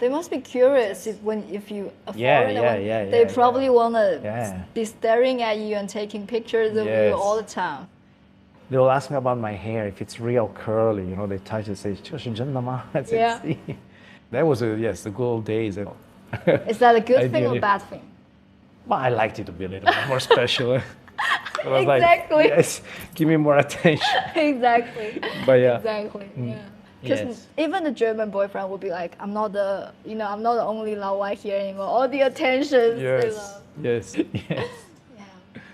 They must be curious if you a Yeah, foreigner, yeah, when yeah, they yeah, probably wanna Yeah. be staring at you and taking pictures of you Yes. all the time. They will ask me about my hair, if it's real curly, you know, they touch it and say, 这是真的吗? I said, Yeah. "See." That was, the good old days. Is that a good thing or Ideally. bad thing? Well, I liked it to be a little bit more special. I was like, Exactly. yes, give me more attention. Exactly. But yeah. Exactly. Yeah. Because Yes. even the German boyfriend would be like, I'm not the only Lao Wai here anymore. All the attention they love. Yes. Yeah.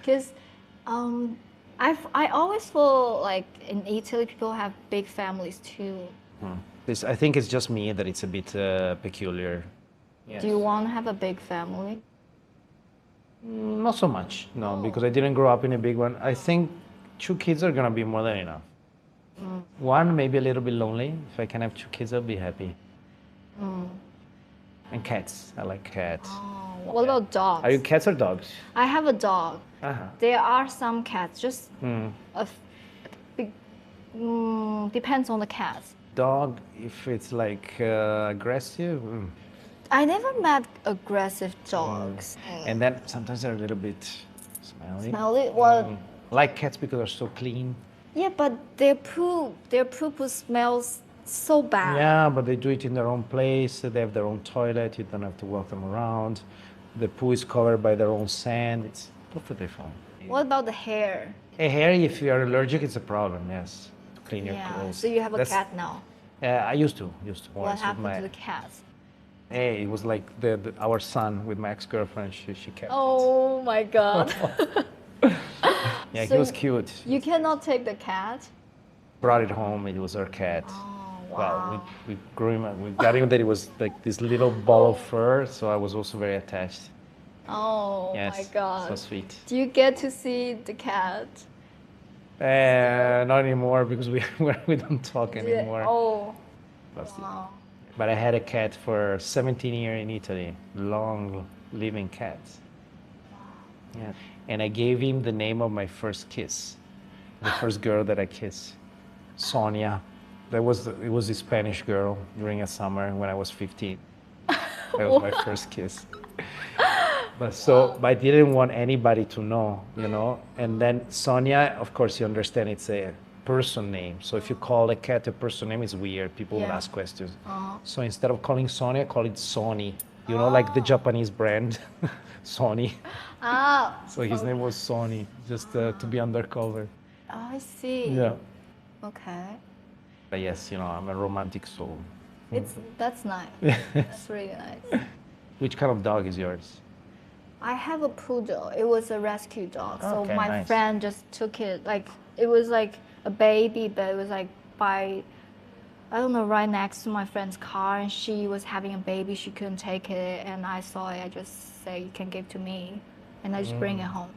Because I always feel like in Italy people have big families too. I think it's just me that it's a bit peculiar. Yes. Do you want to have a big family? Not so much, no, because I didn't grow up in a big one. I think 2 kids are gonna be more than enough. One, maybe a little bit lonely. If I can have 2 kids, I'll be happy. And cats. I like cats. What about dogs? Are you cats or dogs? I have a dog. Uh-huh. There are some cats, just depends on the cat. Dog, if it's like aggressive, I never met aggressive dogs. and then sometimes they're a little bit smelly. Smelly? Well, Like cats because they're so clean. yeah, but their poop smells so bad. Yeah, but they do it in their own place. They have their own toilet. You don't have to walk them around. The poo is covered by their own sand. It's perfectly fine. What about the hair? A hair, if you're allergic, it's a problem. Yes, to clean your Yeah. clothes. So you have a That's- cat now. I used to. What once with happened to the cat? Hey, it was like our son with my ex-girlfriend. She kept Oh my god. it. Yeah, so he was cute. You cannot take the cat? Brought it home. It was our cat. Oh, wow. Well, we grew him. We got him that it was like this little ball of fur. So I was also very attached. Oh Yes, my god. so sweet. Do you get to see the cat? Not anymore because we don't talk anymore. Oh. That's it. Wow. But I had a cat for 17 years in Italy, long living cat. Yeah. And I gave him the name of my first kiss, the first girl that I kissed, Sonia. It was a Spanish girl during a summer when I was 15. That was my first kiss. But I didn't want anybody to know, you know. And then Sonia, of course, you understand it's a person name. So if you call a cat a person name, it's weird. People will Yeah. ask questions. So instead of calling Sonia, call it Sony. You know, like the Japanese brand, Sony. Ah. So his name was Sony, just to be undercover. Oh, I see. Yeah. Okay. But yes, you know, I'm a romantic soul. That's nice. That's really nice. Which kind of dog is yours? I have a poodle. It was a rescue dog. So Okay, my nice. friend just took it. Like it was like a baby, but it was like by I don't know, right next to my friend's car, and she was having a baby. She couldn't take it, and I saw it. I just say, "You can give to me," and I just bring it home.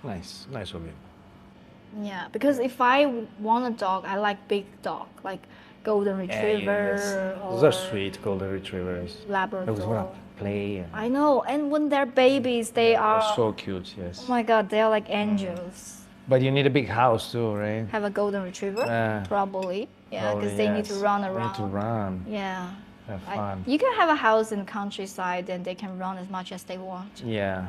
Nice of you. Yeah, because if I want a dog, I like big dog, like golden retriever Those are or sweet golden retrievers. Those want Labrador. to play. And I know, and when they're babies, they they're are. so cute, yes. Oh my God, they're like angels. But you need a big house too, right? Have a golden retriever, probably. Yeah, because they need to run They around. need to run, Yeah. have fun. You can have a house in the countryside, and they can run as much as they want. Yeah.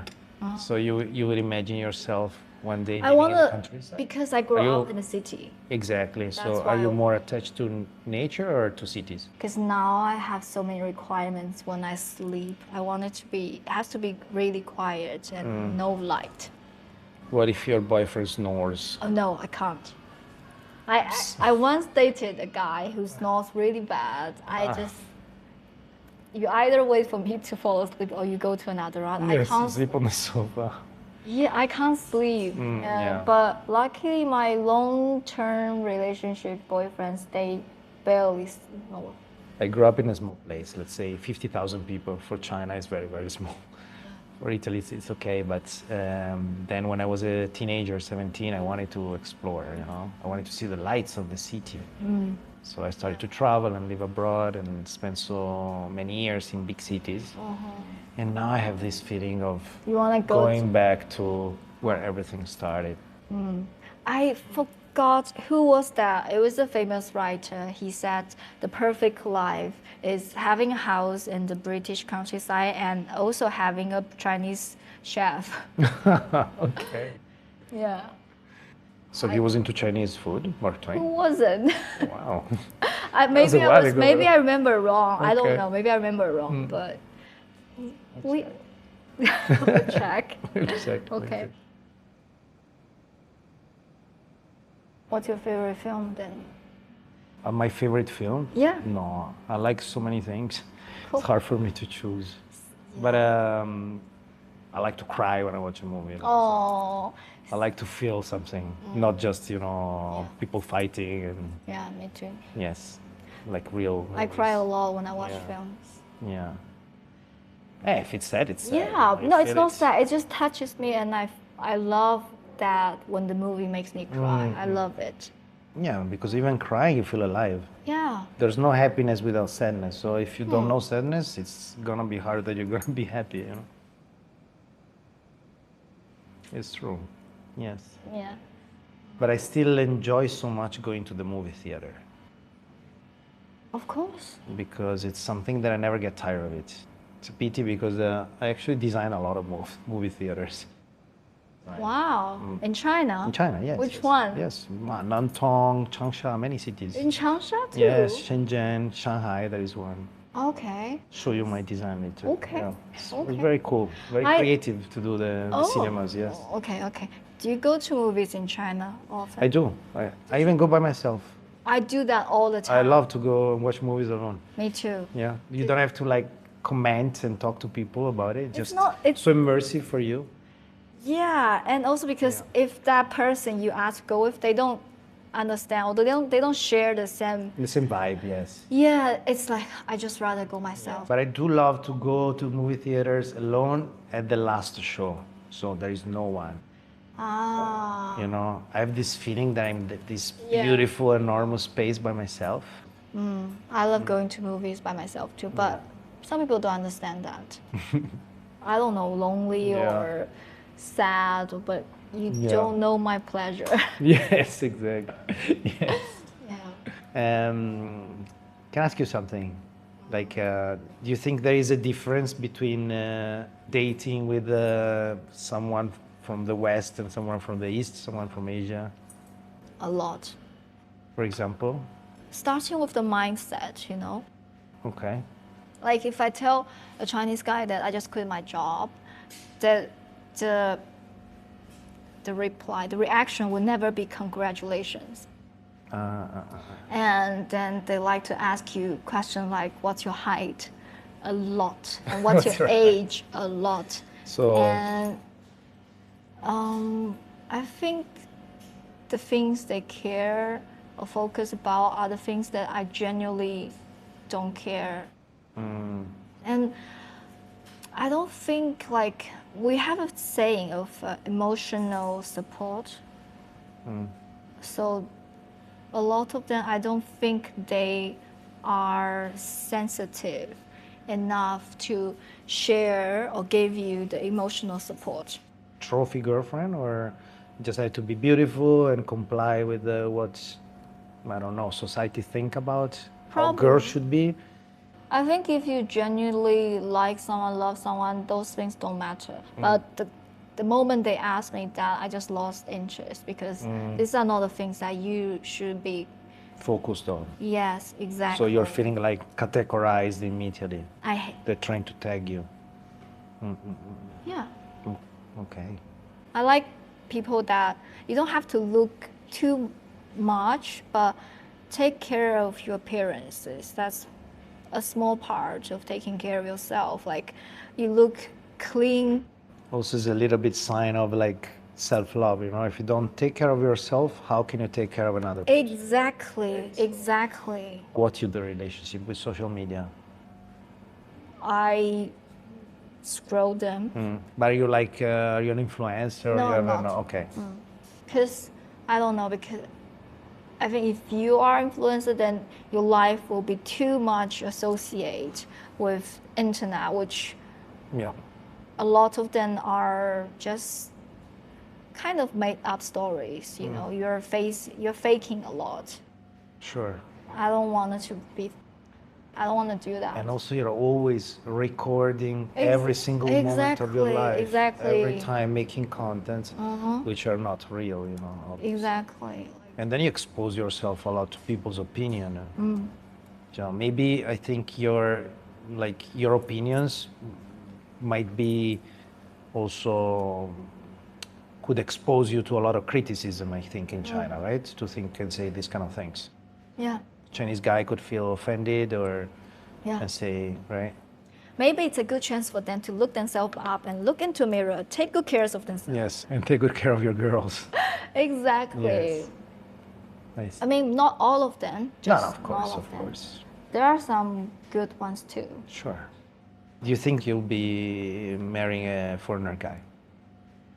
So you would imagine yourself one day I living want in the to, countryside? because I grew Are you- up in the city. Exactly. So That's are why you I- more attached to nature or to cities? Because now I have so many requirements when I sleep. I want it has to be really quiet and no light. What if your boyfriend snores? Oh no, I can't. I once dated a guy who snores really bad. You either wait for me to fall asleep or you go to another room. I can't. sleep on the sofa. Yeah, I can't sleep. yeah. But luckily, my long-term relationship boyfriends, they barely snore. I grew up in a small place, let's say 50,000 people. For China, it's very, very small. For Italy, it's okay. But then when I was a teenager, 17, I wanted to explore, you know. I wanted to see the lights of the city. So I started to travel and live abroad and spend so many years in big cities. And now I have this feeling of You want to go going back to where everything started. forgot who was that. It was a famous writer. He said the perfect life is having a house in the British countryside and also having a Chinese chef. Okay. Yeah. So he was into Chinese food, Mark Who Twain? wasn't? Wow. Maybe a while ago, maybe right? I remember wrong. I don't Okay. know. Maybe I remember wrong, but we check. Exactly. Okay. What's your favorite film then? My favorite film? Yeah. No, I like so many things. Cool. It's hard for me to choose. But I like to cry when I watch a movie. Oh, I like to feel something, not just, Yeah. people fighting and yeah, me too. yes, like real. I cry a lot when I watch Yeah. films. Yeah. Hey, if it's sad, it's sad. Yeah, You no, it's feel not it. sad. It just touches me, and I love that when the movie makes me cry. I love it. Yeah, because even crying, you feel alive. Yeah. There's no happiness without sadness. So if you don't know sadness, it's gonna be hard that you're gonna be happy. It's true. Yes. Yeah. But I still enjoy so much going to the movie theater Of course. because it's something that I never get tired of it. It's a pity because I actually design a lot of movie theaters. Wow. In China? In China, yes. Which yes. one? Yes, Nantong, Changsha, many cities. In Changsha too? Yes, Shenzhen, Shanghai, there is one. Okay. Show you my design later. Okay. Yeah. It's Okay. very cool, very I- creative to do the cinemas, yes. Okay, okay. Do you go to movies in China often? I do. I even go by myself. I do that all the I time. love to go and watch movies alone. Me too. Yeah. You don't have to like comment and talk to people about it. Just it's- so immersive for you. Yeah, and also because if that person you ask to go with, they don't understand, or they don't share the same. The same vibe, yes. Yeah, it's like I just rather go myself. But I do love to go to movie theaters alone at the last show. So there is no one. Ah. I have this feeling that I'm at this Yeah. beautiful, enormous space by myself. I love going to movies by myself too, but some people don't understand that. I don't know, lonely Yeah. or sad, but you Yeah. don't know my pleasure. Yes, exactly. Yes. Yeah. Can I ask you something? Like, do you think there is a difference between dating with someone from the West and someone from the East, someone from Asia, A lot. for example? Starting with the mindset, Okay. Like if I tell a Chinese guy that I just quit my job, the the reaction will never be congratulations. And then they like to ask you questions like, what's your height? A lot. And what's That's your right. age? A lot. So, And I think the things they care or focus about are the things that I genuinely don't care. And I don't think like we have a saying of emotional support. So a lot of them, I don't think they are sensitive enough to share or give you the emotional support. trophy girlfriend, or just have to be beautiful and comply with what, I don't know, society think about how girls should be? I think if you genuinely like someone, love someone, those things don't matter. But the moment they ask me that, I just lost interest because these are not the things that you should be. Focused on. Yes, exactly. So you're feeling like categorized immediately. They're trying to tag you. Yeah. Okay. I like people that you don't have to look too much, but take care of your appearances. That's a small part of taking care of yourself. Like you look clean. Also, is a little bit sign of like self-love. If you don't take care of yourself, how can you take care of another person? Exactly, exactly. What's your relationship with social media? I scroll them But are you like you're an influencer? No, or I'm you're not. Okay. because I don't know, because I think if you are influencer, then your life will be too much associated with internet, which Yeah. a lot of them are just kind of made up stories. You know, you're faking a lot. Sure. I don't want it to be. I don't want to do that. And also, you're always recording every single moment of your life. Exactly. Every time making content, which are not real, you know. Obviously. Exactly. And then you expose yourself a lot to people's opinion. So maybe I think your opinions might be also could expose you to a lot of criticism, I think, in China, right? To think and say these kind of things. Yeah. Chinese guy could feel offended and say, right? Maybe it's a good chance for them to look themselves up and look into a mirror, take good care of themselves. Yes, and take good care of your girls. Exactly. Yes. Nice. I mean, not all of them. No, Just of course, all of them. course. There are some good ones too. Sure. Do you think you'll be marrying a foreigner guy?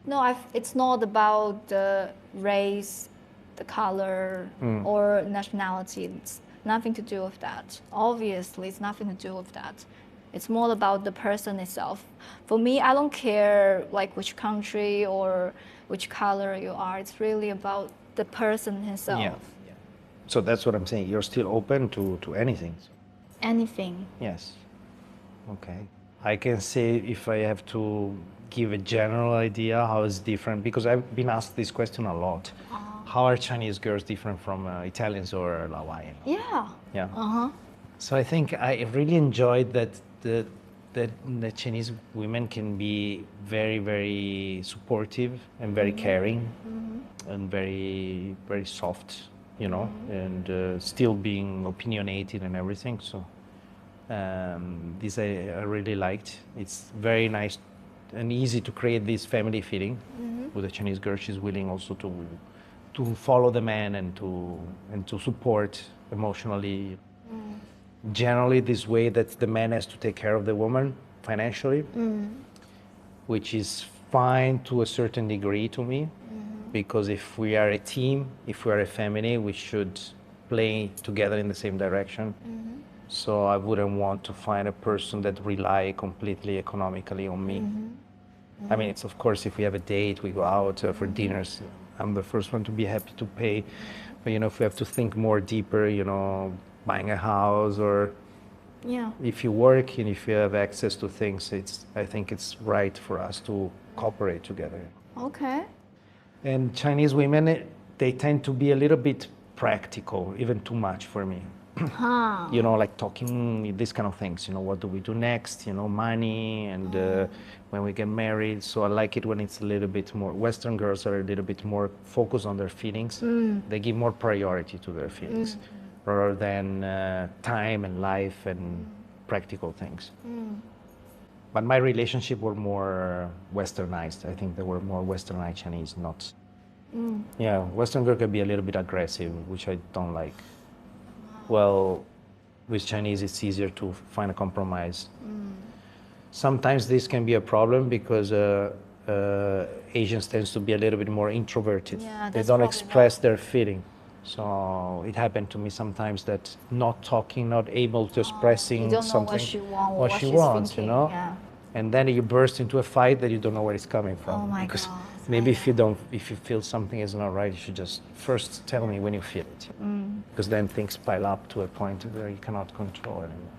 No, it's not about the race, the color, or nationality. It's nothing to do with that. Obviously, it's nothing to do with that. It's more about the person itself. For me, I don't care like which country or which color you are. It's really about the person himself. Yeah. So that's what I'm saying. You're still open to anything. Anything. Yes. Okay. I can say if I have to give a general idea how it's different, because I've been asked this question a lot. How are Chinese girls different from Italians or Hawaiian? Yeah. Yeah. So I think I really enjoyed that the Chinese women can be very, very supportive and very caring and very, very soft, you know, and still being opinionated and everything. So this I really liked. It's very nice and easy to create this family feeling with a Chinese girl. She's willing also to follow the man and to support emotionally. Generally this way that the man has to take care of the woman financially, which is fine to a certain degree to me, because if we are a team, if we are a family, we should play together in the same direction. So I wouldn't want to find a person that rely completely economically on me. I mean, it's of course, if we have a date, we go out for dinners, I'm the first one to be happy to pay. But, you know, if we have to think more deeper, you know, buying a house or if you work and if you have access to things, I think it's right for us to cooperate together. Okay. And Chinese women, they tend to be a little bit practical, even too much for me. You know, like talking these kind of things, you know, what do we do next, you know, money and when we get married. So I like it when it's a little bit more, Western girls are a little bit more focused on their feelings. They give more priority to their feelings rather than time and life and practical things. But my relationship were more westernized. I think they were more westernized Chinese, not. Yeah, Western girl can be a little bit aggressive, which I don't like. Well, with Chinese, it's easier to find a compromise. Sometimes this can be a problem because Asians tends to be a little bit more introverted. Yeah, they that's don't probably express their feeling. So it happened to me sometimes that not talking, not able to expressing you don't know something, what she wants, what what she she's wants, thinking, you know. yeah. And then you burst into a fight that you don't know where it's coming from. Oh my because God. maybe if you feel something is not right, you should just first tell me when you feel it. Because then things pile up to a point where you cannot control anymore.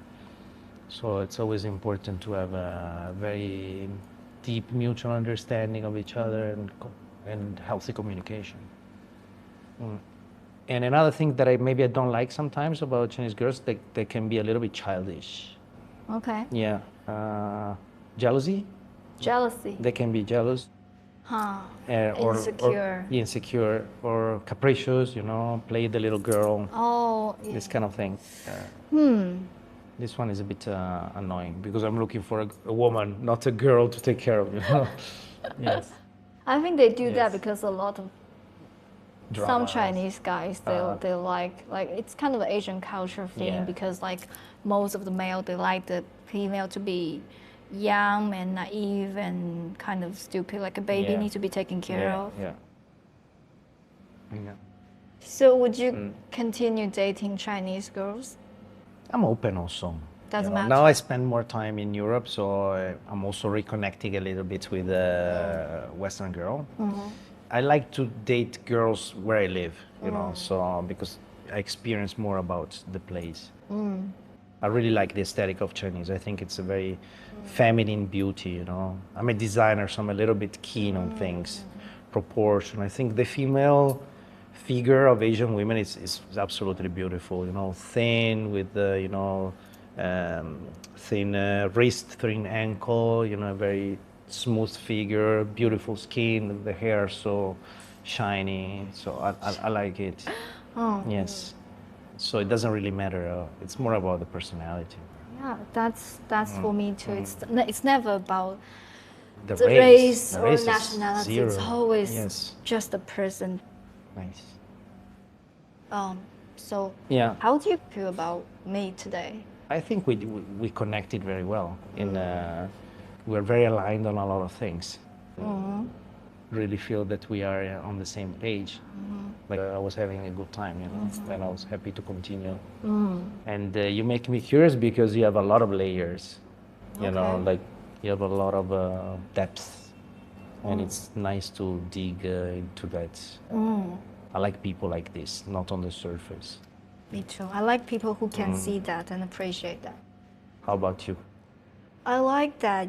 So it's always important to have a very deep mutual understanding of each other and healthy communication. And another thing that maybe I don't like sometimes about Chinese girls, they can be a little bit childish. Okay. Yeah. Jealousy. Jealousy. They can be jealous. Or Insecure. Insecure or capricious, you know, play the little girl. Oh. Yeah. This kind of thing. This one is a bit annoying because I'm looking for a woman, not a girl, to take care of. You know? Yes. I think they do that Yes. because a lot of some Dramas. Chinese guys they like it's kind of an Asian culture thing, Yeah. because like most of the male, they like the female to be young and naive and kind of stupid, like a baby Yeah. needs to be taken care of. Yeah. So would you continue dating Chinese girls? I'm open also. Doesn't You know, matter. Now I spend more time in Europe, so I'm also reconnecting a little bit with a Western girl. I like to date girls where I live, you know, so because I experience more about the place. I really like the aesthetic of Chinese. I think it's a very feminine beauty, you know. I'm a designer, so I'm a little bit keen on things, proportion. I think the female figure of Asian women is absolutely beautiful, you know, thin with the, you know, thin wrist, thin ankle, you know, a very smooth figure, beautiful skin, the hair so shiny. So I like it. Oh. Yes. So it doesn't really matter. It's more about the personality. Yeah, that's for me too. It's never about The the race race or is nationality. It's zero. always Yes. just a person. Nice. So Yeah. how do you feel about me today? I think we connected very well. We're very aligned on a lot of things. Really feel that we are on the same page. Like I was having a good time, you know, and I was happy to continue. And you make me curious because you have a lot of layers, you know, Okay. like you have a lot of depth, and it's nice to dig into that. I like people like this, not on the surface. Me too. I like people who can see that and appreciate that. How about you? I like that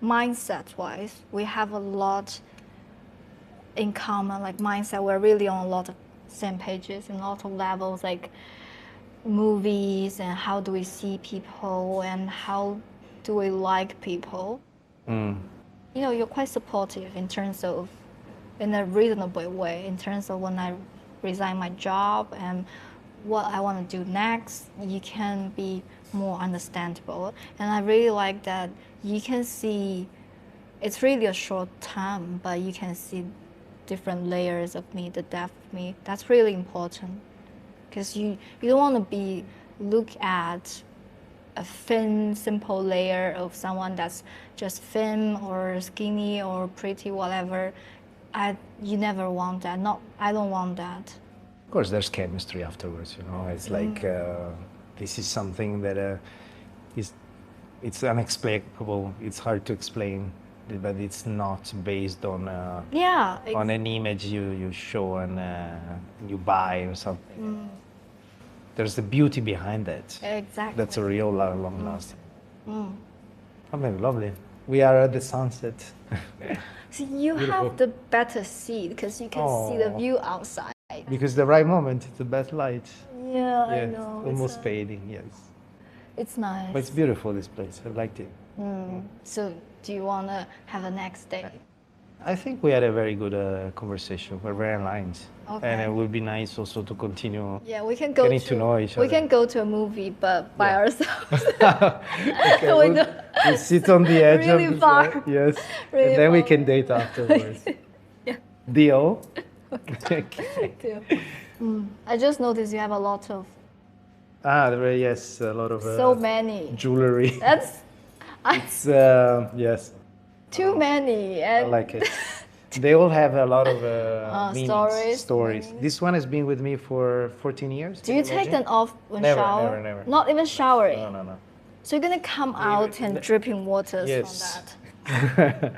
mindset-wise, we have a lot in common, like mindset. We're really on a lot of same pages and a lot of levels, like movies and how do we see people and how do we like people. You know, you're quite supportive in terms of, in a reasonable way, in terms of when I resign my job and what I want to do next, you can be more understandable. And I really like that you can see, it's really a short time, but you can see different layers of me, the depth of me. That's really important because you don't want to be look at a thin, simple layer of someone that's just thin or skinny or pretty, whatever. You never want that. I don't want that. Of course, there's chemistry afterwards, you know. It's like this is something that it's unexplicable. It's hard to explain, but it's not based on on an image you show and you buy or something. There's the beauty behind that. Exactly. That's a real long lasting. Oh, man, lovely. We are at the sunset. So you have the better seat because you can see the view outside. Because the right moment, it's the best light. Yeah, I Yes, know. almost fading, yes. It's nice. But it's beautiful, this place. I liked it. So do you want to have a next date? I think we had a very good conversation. We're very aligned. Okay. And it would be nice also to continue Yeah, we can go getting to know each other. We can go to a movie, but by ourselves. Okay, We we'll sit on the edge Really of the far. Yes. Really and then we far. can date afterwards. Yeah. Deal? Okay. I just noticed you have a lot of, Yes, a lot of so many. jewelry. That's It's, yes, too many. I And like it. They all have a lot of meanings, stories, meanings. This one has been with me for 14 years. do you take them off when Never, shower? never. Not even showering. No. So you're gonna come out and dripping waters Yes. from that.